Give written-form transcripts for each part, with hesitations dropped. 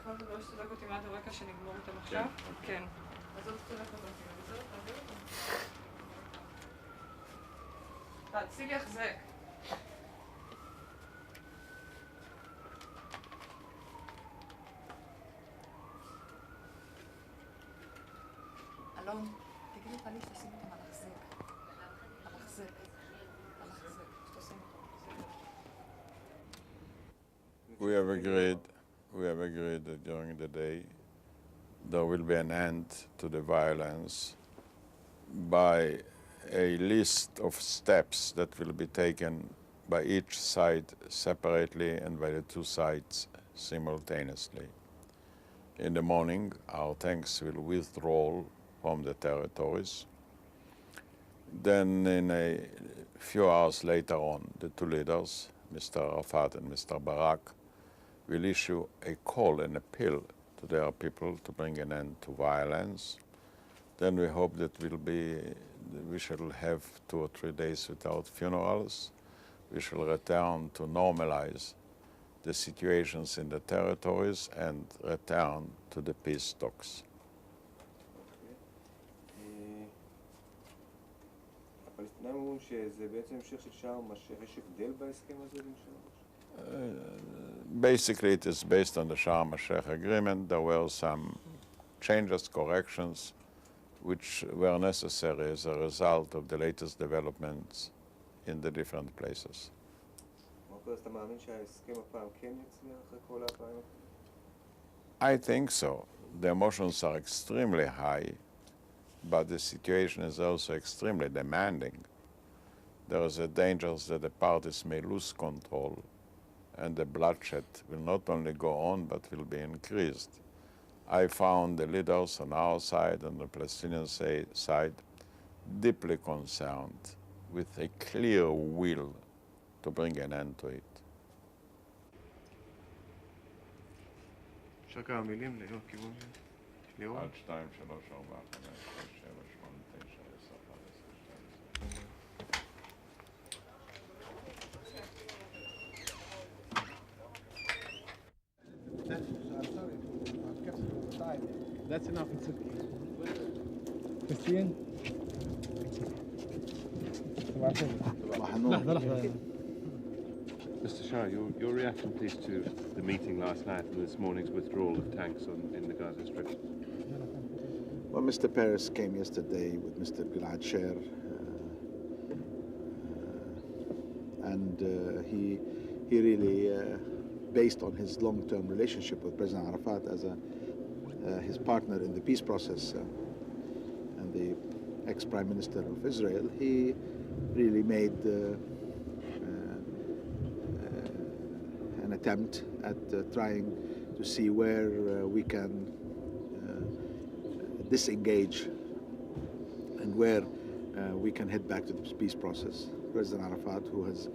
יכולת לא להשתדק אותי מה הרקע שנגמור אותם עכשיו? כן. אז עוד תדק אותם, וזהו, תעביר אותם. תעשי לי החזק. אלון, תגידי פעלי שתשים אותם על החזק. על החזק. על החזק. שתשים אותם. We have agreed that during the day there will be an end to the violence by a list of steps that will be taken by each side separately and by the two sides simultaneously. In the morning, our tanks will withdraw from the territories. Then in a few hours later on, the two leaders, Mr. Arafat and Mr. Barak, will issue a call and appeal to their people to bring an end to violence. Then we hope that we shall have 2 or 3 days without funerals. We shall return to normalize the situations in the territories and return to the peace talks. הפלסטינים אומרים שזה בעצם המשך של שארם א-שייח, יש הבדל בהסכם הזה בין שארם א-שייח? Basically, it is based on the Sharm el-Sheikh agreement. There were some changes, corrections, which were necessary as a result of the latest developments in the different places. אתה מאמין שההסכם הפעם כן יצליח אחרי כל הבעיות? I think so. The emotions are extremely high, but the situation is also extremely demanding. There is a danger that the parties may lose control, and the bloodshed will not only go on, but will be increased. I found the leaders on our side and the Palestinian side deeply concerned with a clear will to bring an end to it. אפשר כמה מילים ליאור כיוון ליאור? 1, 2, 3, 4, 5, 6, 7, 8, 9, 10, 11, 12. That's enough, it's okay. Christian? Mr. Shah, your reaction, please, to the meeting last night and this morning's withdrawal of tanks in the Gaza Strip. Well, Mr. Peres came yesterday with Mr. Yasser, and he really, based on his long-term relationship with President Arafat as his partner in the peace process and the ex-Prime Minister of Israel, he really made an attempt at trying to see where we can disengage and where we can head back to the peace process. President Arafat, who has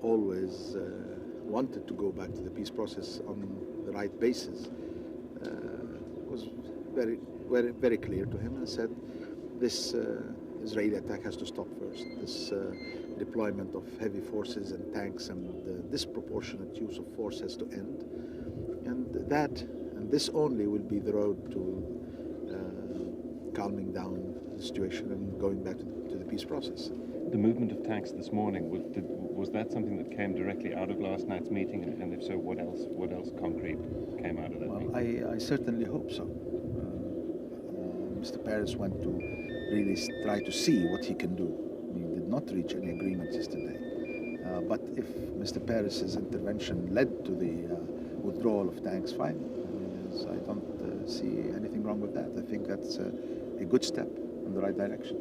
always wanted to go back to the peace process on the right basis, was very clear to him and said this Israeli attack has to stop first. This deployment of heavy forces and tanks and disproportionate use of force has to end. And this only will be the road to calming down the situation and going back to the peace process. The movement of tanks this morning, was that something that came directly out of last night's meeting? And if so, what else concrete came out of that meeting? I certainly hope so. Mr. Peres went to really try to see what he can do. He did not reach any agreement yesterday. But if Mr. Peres' intervention led to the withdrawal of tanks, fine. I don't see anything wrong with that. I think that's a good step in the right direction.